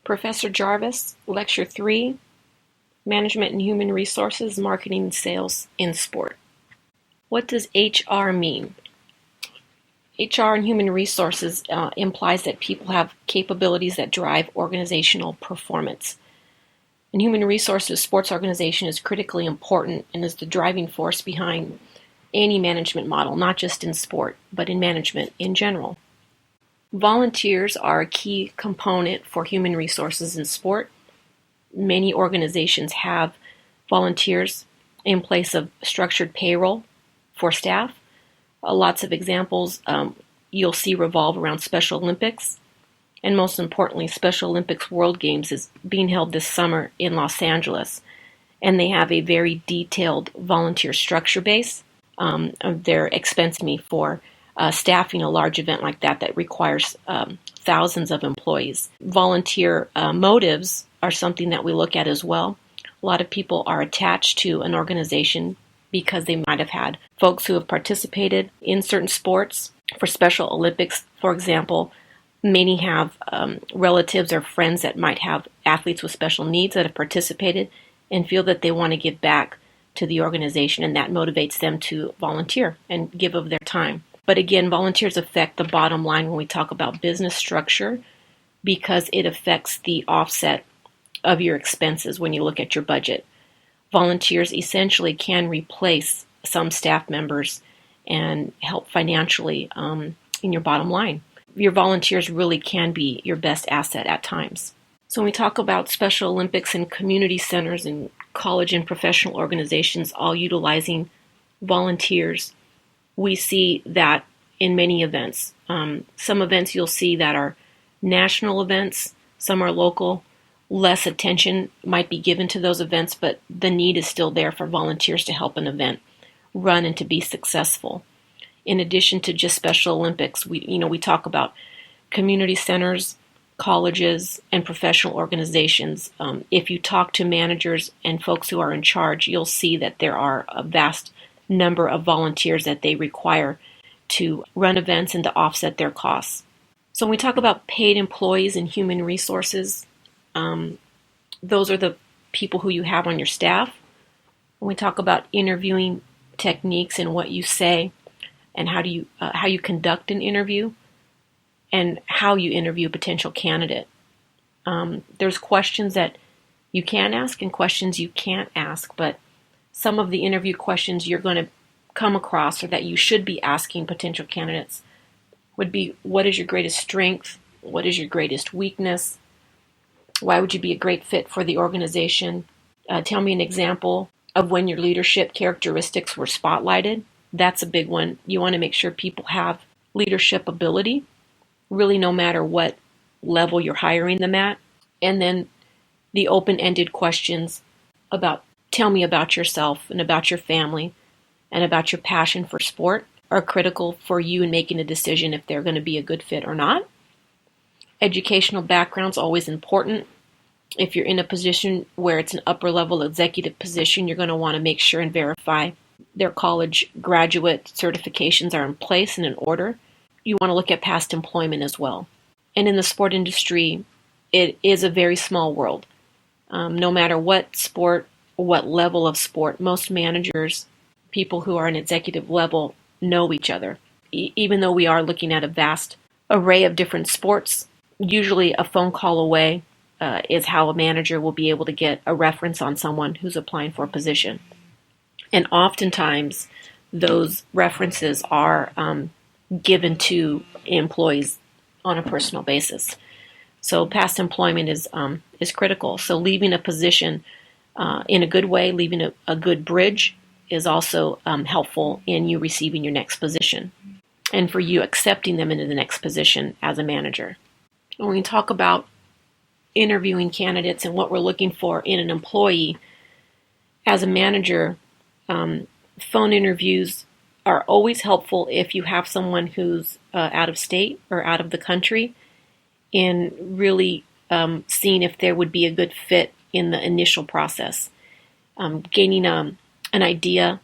Professor Jarvis, Lecture 3, Management and Human Resources, Marketing and Sales in Sport. What does HR mean? HR and human resources implies that people have capabilities that drive organizational performance. In human resources, sports organization is critically important and is the driving force behind any management model, not just in sport, but in management in general. Volunteers are a key component for human resources in sport. Many organizations have volunteers in place of structured payroll for staff. Lots of examples you'll see revolve around Special Olympics. And most importantly, Special Olympics World Games is being held this summer in Los Angeles. And they have a very detailed volunteer structure base. They're expensing me for staffing a large event like that requires thousands of employees. Volunteer motives are something that we look at as well. A lot of people are attached to an organization because they might have had folks who have participated in certain sports. For Special Olympics, for example, many have relatives or friends that might have athletes with special needs that have participated and feel that they want to give back to the organization, and that motivates them to volunteer and give of their time. But again, volunteers affect the bottom line when we talk about business structure because it affects the offset of your expenses when you look at your budget. Volunteers essentially can replace some staff members and help financially in your bottom line. Your volunteers really can be your best asset at times. So when we talk about Special Olympics and community centers and college and professional organizations all utilizing volunteers, we see that in many events. Some events you'll see that are national events, some are local. Less attention might be given to those events, but the need is still there for volunteers to help an event run and to be successful. In addition to just Special Olympics, we talk about community centers, colleges, and professional organizations. If you talk to managers and folks who are in charge, you'll see that there are a vast number of volunteers that they require to run events and to offset their costs. So when we talk about paid employees and human resources, those are the people who you have on your staff. When we talk about interviewing techniques and what you say and how you conduct an interview and how you interview a potential candidate, there's questions that you can ask and questions you can't ask, but some of the interview questions you're going to come across or that you should be asking potential candidates would be, what is your greatest strength? What is your greatest weakness? Why would you be a great fit for the organization? Tell me an example of when your leadership characteristics were spotlighted. That's a big one. You want to make sure people have leadership ability, really no matter what level you're hiring them at. And then the open-ended questions about, tell me about yourself and about your family and about your passion for sport are critical for you in making a decision if they're going to be a good fit or not. Educational background's always important. If you're in a position where it's an upper level executive position, you're going to want to make sure and verify their college graduate certifications are in place and in order. You want to look at past employment as well. And in the sport industry, it is a very small world. No matter what sport, what level of sport, most managers, people who are an executive level, know each other. Even though we are looking at a vast array of different sports, usually a phone call away is how a manager will be able to get a reference on someone who's applying for a position. And oftentimes, those references are given to employees on a personal basis. So past employment is critical. So leaving a position in a good way, leaving a good bridge is also helpful in you receiving your next position and for you accepting them into the next position as a manager. When we talk about interviewing candidates and what we're looking for in an employee, as a manager, phone interviews are always helpful if you have someone who's out of state or out of the country, in really seeing if there would be a good fit in the initial process. Gaining an idea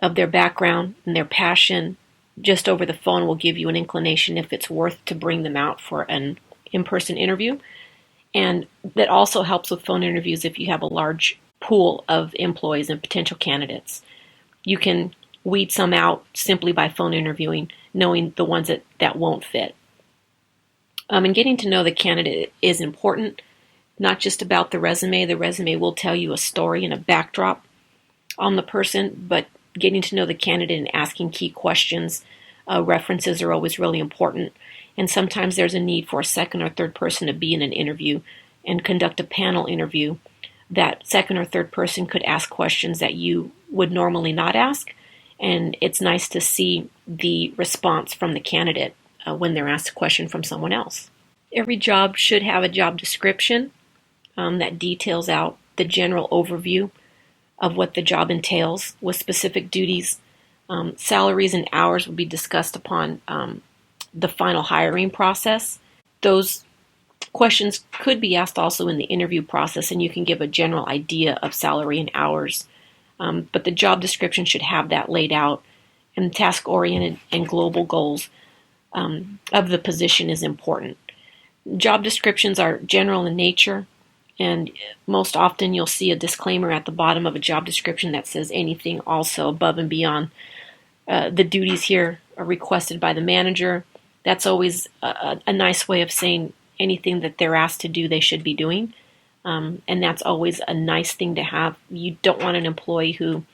of their background and their passion just over the phone will give you an inclination if it's worth to bring them out for an in-person interview. And that also helps with phone interviews if you have a large pool of employees and potential candidates. You can weed some out simply by phone interviewing, knowing the ones that won't fit. And getting to know the candidate is important, not just about the resume. The resume will tell you a story and a backdrop on the person, but getting to know the candidate and asking key questions. References are always really important. And sometimes there's a need for a second or third person to be in an interview and conduct a panel interview. That second or third person could ask questions that you would normally not ask. And it's nice to see the response from the candidate when they're asked a question from someone else. Every job should have a job description that details out the general overview of what the job entails with specific duties. Salaries and hours will be discussed upon the final hiring process. Those questions could be asked also in the interview process, and you can give a general idea of salary and hours. But the job description should have that laid out, and task-oriented and global goals of the position is important. Job descriptions are general in nature, and most often you'll see a disclaimer at the bottom of a job description that says anything also above and beyond the duties here are requested by the manager. That's always a nice way of saying anything that they're asked to do they should be doing. And that's always a nice thing to have. You don't want an employee who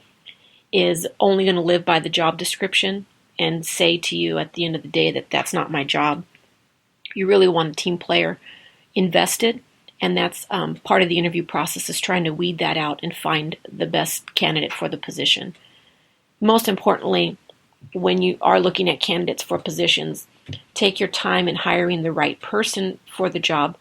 is only going to live by the job description and say to you at the end of the day that that's not my job. You really want a team player invested, and that's part of the interview process, is trying to weed that out and find the best candidate for the position. Most importantly, when you are looking at candidates for positions, take your time in hiring the right person for the job,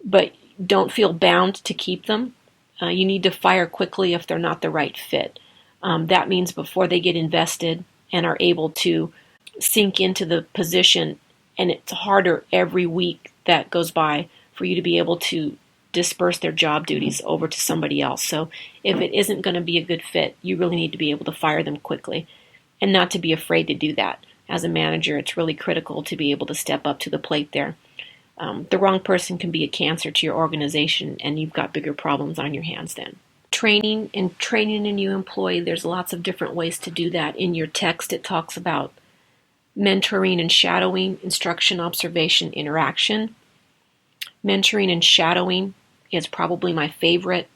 but don't feel bound to keep them. You need to fire quickly if they're not the right fit. That means before they get invested and are able to sink into the position, and it's harder every week that goes by for you to be able to disperse their job duties over to somebody else. So if it isn't going to be a good fit, you really need to be able to fire them quickly and not to be afraid to do that. As a manager, it's really critical to be able to step up to the plate there. The wrong person can be a cancer to your organization, and you've got bigger problems on your hands then. Training a new employee, there's lots of different ways to do that. In your text, it talks about mentoring and shadowing, instruction, observation, interaction. Mentoring and shadowing is probably my favorite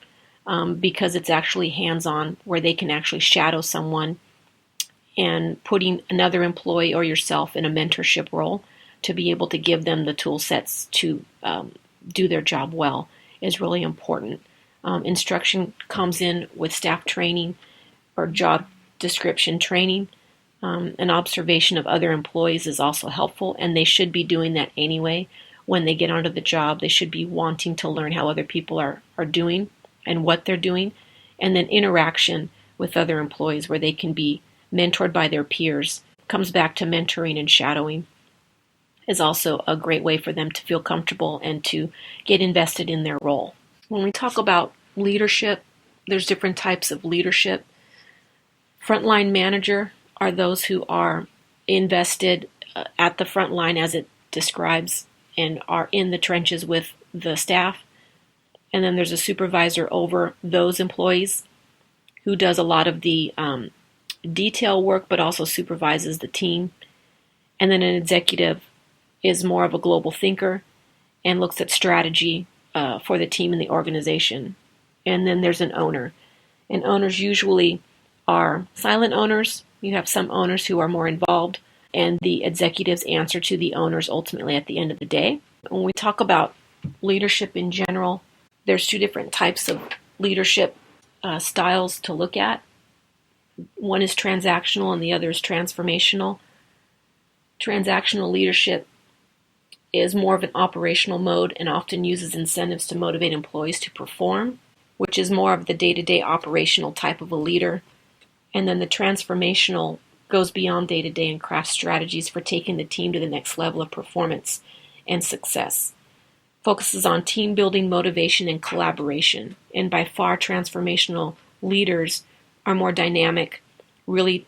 because it's actually hands-on, where they can actually shadow someone, and putting another employee or yourself in a mentorship role to be able to give them the tool sets to do their job well is really important. Instruction comes in with staff training or job description training. An observation of other employees is also helpful, and they should be doing that anyway. When they get onto the job, they should be wanting to learn how other people are doing and what they're doing. And then interaction with other employees where they can be mentored by their peers. Comes back to mentoring and shadowing is also a great way for them to feel comfortable and to get invested in their role. When we talk about leadership, there's different types of leadership. Frontline manager are those who are invested at the front line, as it describes, and are in the trenches with the staff. And then there's a supervisor over those employees who does a lot of the detail work, but also supervises the team. And then an executive is more of a global thinker and looks at strategy for the team and the organization. And then there's an owner. And owners usually are silent owners. You have some owners who are more involved, and the executives answer to the owners ultimately at the end of the day. When we talk about leadership in general, there's two different types of leadership styles to look at. One is transactional and the other is transformational. Transactional leadership is more of an operational mode and often uses incentives to motivate employees to perform, which is more of the day-to-day operational type of a leader. And then the transformational goes beyond day-to-day and crafts strategies for taking the team to the next level of performance and success. Focuses on team building, motivation, and collaboration. And by far, transformational leaders are more dynamic, really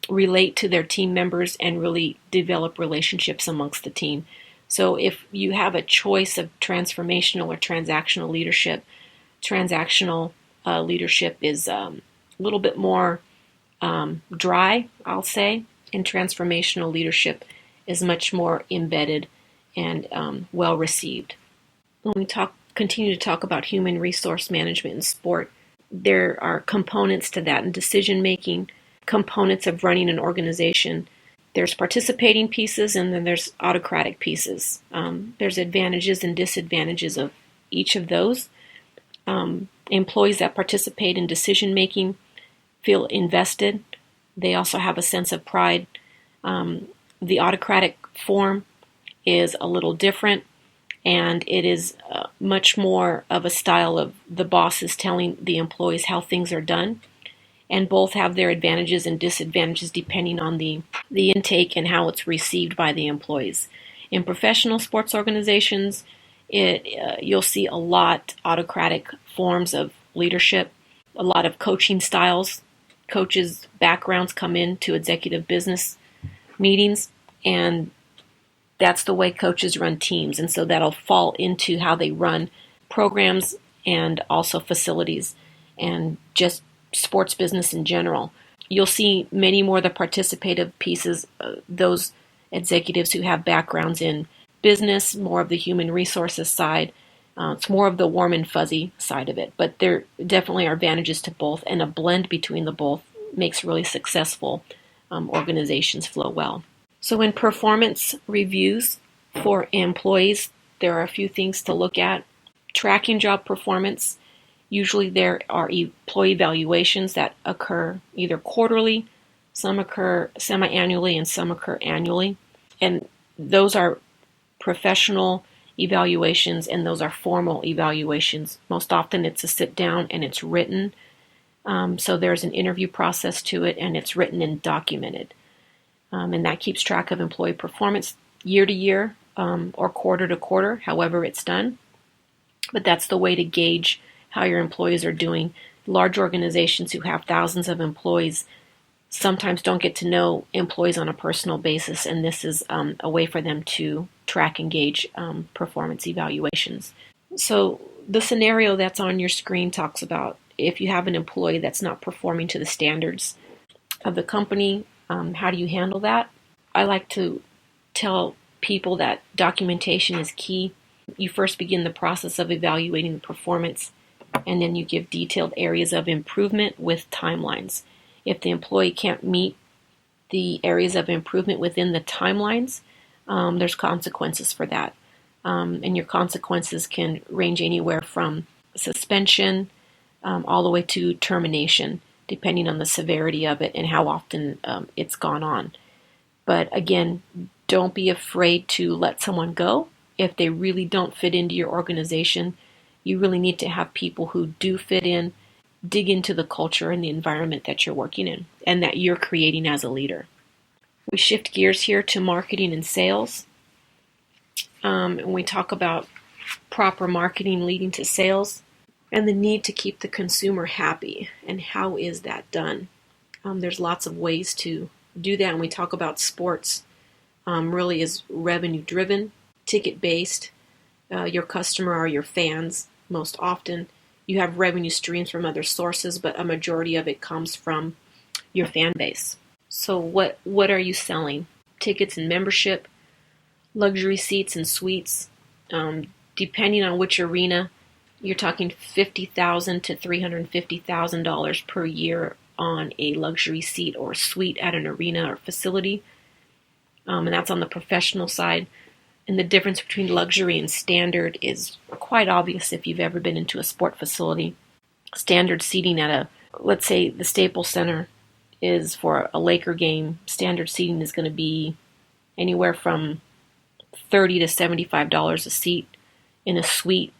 relate to their team members, and really develop relationships amongst the team. So if you have a choice of transformational or transactional leadership, transactional leadership is a little bit more dry, I'll say, and transformational leadership is much more embedded and well received. When we continue to talk about human resource management in sport, there are components to that in decision making, components of running an organization. There's participating pieces and then there's autocratic pieces. There's advantages and disadvantages of each of those. Employees that participate in decision making feel invested. They also have a sense of pride. The autocratic form is a little different, and it is much more of a style of the bosses telling the employees how things are done. And both have their advantages and disadvantages depending on the intake and how it's received by the employees. In professional sports organizations, you'll see a lot autocratic forms of leadership, a lot of coaching styles. Coaches' backgrounds come into executive business meetings, and that's the way coaches run teams. And so that'll fall into how they run programs and also facilities and just sports business in general. You'll see many more of the participative pieces, those executives who have backgrounds in business, more of the human resources side. It's more of the warm and fuzzy side of it, but there definitely are advantages to both, and a blend between the both makes really successful organizations flow well. So in performance reviews for employees, there are a few things to look at. Tracking job performance. Usually there are employee evaluations that occur either quarterly, some occur semi-annually, and some occur annually. And those are professional evaluations and those are formal evaluations. Most often it's a sit down and it's written. So there's an interview process to it and it's written and documented. And that keeps track of employee performance year to year or quarter to quarter, however it's done. But that's the way to gauge how your employees are doing. Large organizations who have thousands of employees sometimes don't get to know employees on a personal basis, and this is a way for them to track and gauge performance evaluations. So the scenario that's on your screen talks about if you have an employee that's not performing to the standards of the company, how do you handle that? I like to tell people that documentation is key. You first begin the process of evaluating the performance, and then you give detailed areas of improvement with timelines. If the employee can't meet the areas of improvement within the timelines, there's consequences for that. And your consequences can range anywhere from suspension all the way to termination, depending on the severity of it and how often it's gone on. But again, don't be afraid to let someone go if they really don't fit into your organization. You really need to have people who do fit in, dig into the culture and the environment that you're working in and that you're creating as a leader. We shift gears here to marketing and sales. And we talk about proper marketing leading to sales and the need to keep the consumer happy. And how is that done? There's lots of ways to do that. And we talk about sports really is revenue driven, ticket based. Your customer are your fans most often. You have revenue streams from other sources, but a majority of it comes from your fan base. So what are you selling? Tickets and membership, luxury seats and suites. Depending on which arena, you're talking $50,000 to $350,000 per year on a luxury seat or suite at an arena or facility. And that's on the professional side. And the difference between luxury and standard is quite obvious if you've ever been into a sport facility. Standard seating at let's say the Staples Center is for a Laker game. Standard seating is going to be anywhere from $30 to $75 a seat. In a suite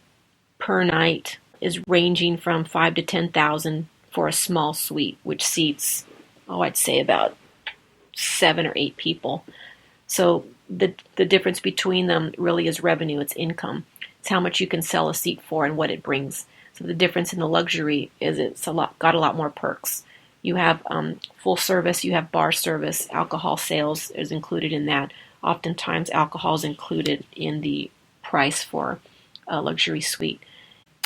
per night is ranging from $5,000 to $10,000 for a small suite, which seats, I'd say about 7 or 8 people. So the difference between them really is revenue, it's income. It's how much you can sell a seat for and what it brings. So the difference in the luxury is it's got a lot more perks. You have full service, you have bar service, alcohol sales is included in that, Oftentimes alcohol is included in the price for a luxury suite.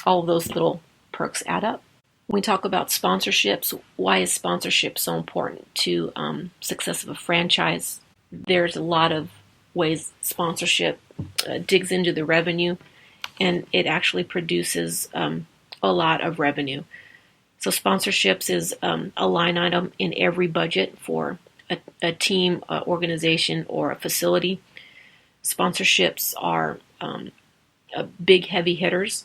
All of those little perks add up. When we talk about sponsorships, why is sponsorship so important to success of a franchise? There's a lot of ways sponsorship digs into the revenue, and it actually produces a lot of revenue. So sponsorships is a line item in every budget for a team, organization, or a facility. Sponsorships are big heavy hitters,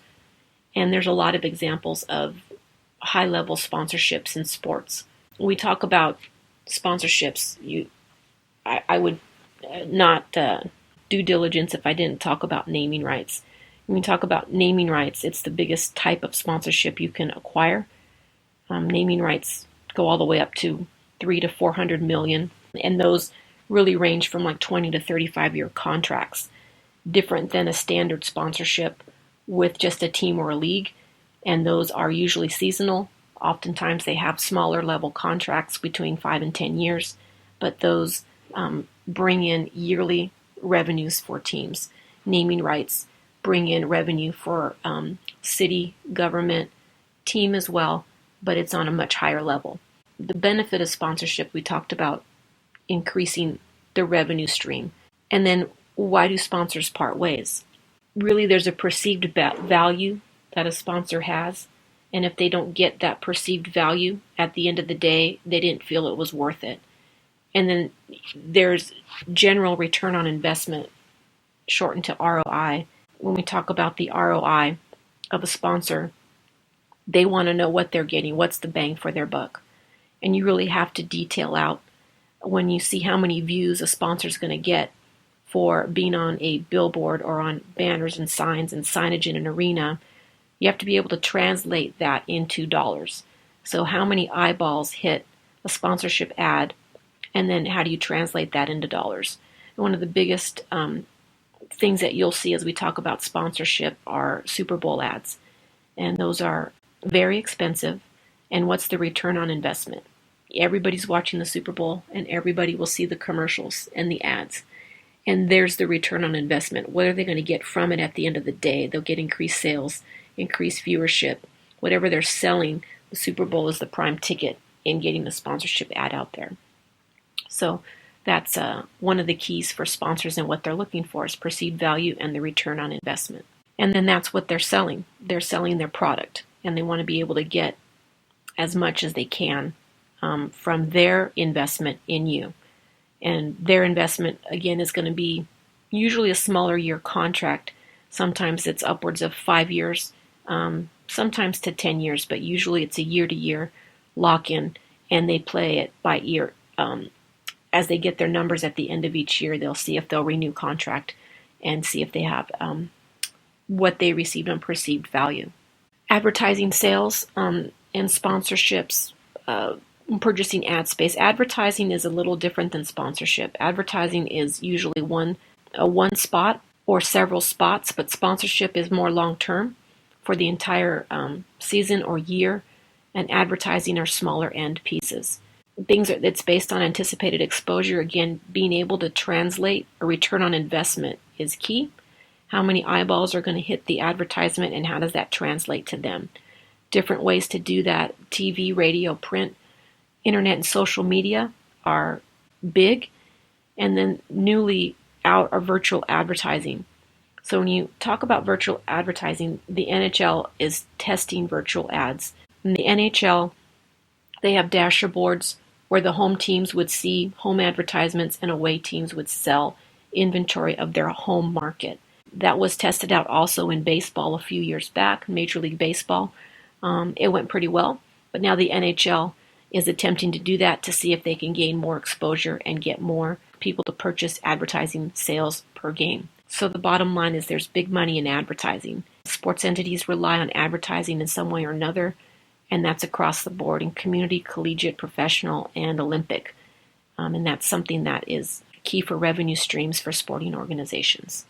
and there's a lot of examples of high-level sponsorships in sports. When we talk about sponsorships, I would not due diligence if I didn't talk about naming rights. When we talk about naming rights, it's the biggest type of sponsorship you can acquire. Naming rights go all the way up to 300 to 400 million, and those really range from like 20 to 35-year contracts, different than a standard sponsorship with just a team or a league, and those are usually seasonal. Oftentimes they have smaller level contracts between 5 and 10 years, but those bring in yearly revenues for teams. Naming rights bring in revenue for city, government, team as well, but it's on a much higher level. The benefit of sponsorship, we talked about increasing the revenue stream. And then why do sponsors part ways? Really, there's a perceived value that a sponsor has, and if they don't get that perceived value at the end of the day, they didn't feel it was worth it. And then there's general return on investment, shortened to ROI. When we talk about the ROI of a sponsor, they want to know what they're getting, what's the bang for their buck. And you really have to detail out when you see how many views a sponsor's going to get for being on a billboard or on banners and signs and signage in an arena. You have to be able to translate that into dollars. So how many eyeballs hit a sponsorship ad, and then how do you translate that into dollars? And one of the biggest things that you'll see as we talk about sponsorship are Super Bowl ads. And those are very expensive. And what's the return on investment? Everybody's watching the Super Bowl, and everybody will see the commercials and the ads. And there's the return on investment. What are they going to get from it at the end of the day? They'll get increased sales, increased viewership. Whatever they're selling, the Super Bowl is the prime ticket in getting the sponsorship ad out there. So that's one of the keys for sponsors, and what they're looking for is perceived value and the return on investment. And then that's what they're selling. They're selling their product, and they want to be able to get as much as they can from their investment in you. And their investment, again, is going to be usually a smaller year contract. Sometimes it's upwards of 5 years, sometimes to 10 years, but usually it's a year-to-year lock-in, and they play it by ear. As they get their numbers at the end of each year, they'll see if they'll renew contract and see if they have what they received on perceived value. Advertising sales and sponsorships, purchasing ad space. Advertising is a little different than sponsorship. Advertising is usually one spot or several spots, but sponsorship is more long-term for the entire season or year, and advertising are smaller end pieces. It's based on anticipated exposure. Again, being able to translate a return on investment is key. How many eyeballs are going to hit the advertisement, and how does that translate to them? Different ways to do that: TV, radio, print, internet, and social media are big. And then newly out are virtual advertising. So when you talk about virtual advertising, the NHL is testing virtual ads. In the NHL, they have dashboards where the home teams would see home advertisements and away teams would sell inventory of their home market. That was tested out also in baseball a few years back, Major League Baseball. It went pretty well, but now the NHL is attempting to do that to see if they can gain more exposure and get more people to purchase advertising sales per game. So the bottom line is there's big money in advertising. Sports entities rely on advertising in some way or another, and that's across the board in community, collegiate, professional, and Olympic. And that's something that is key for revenue streams for sporting organizations.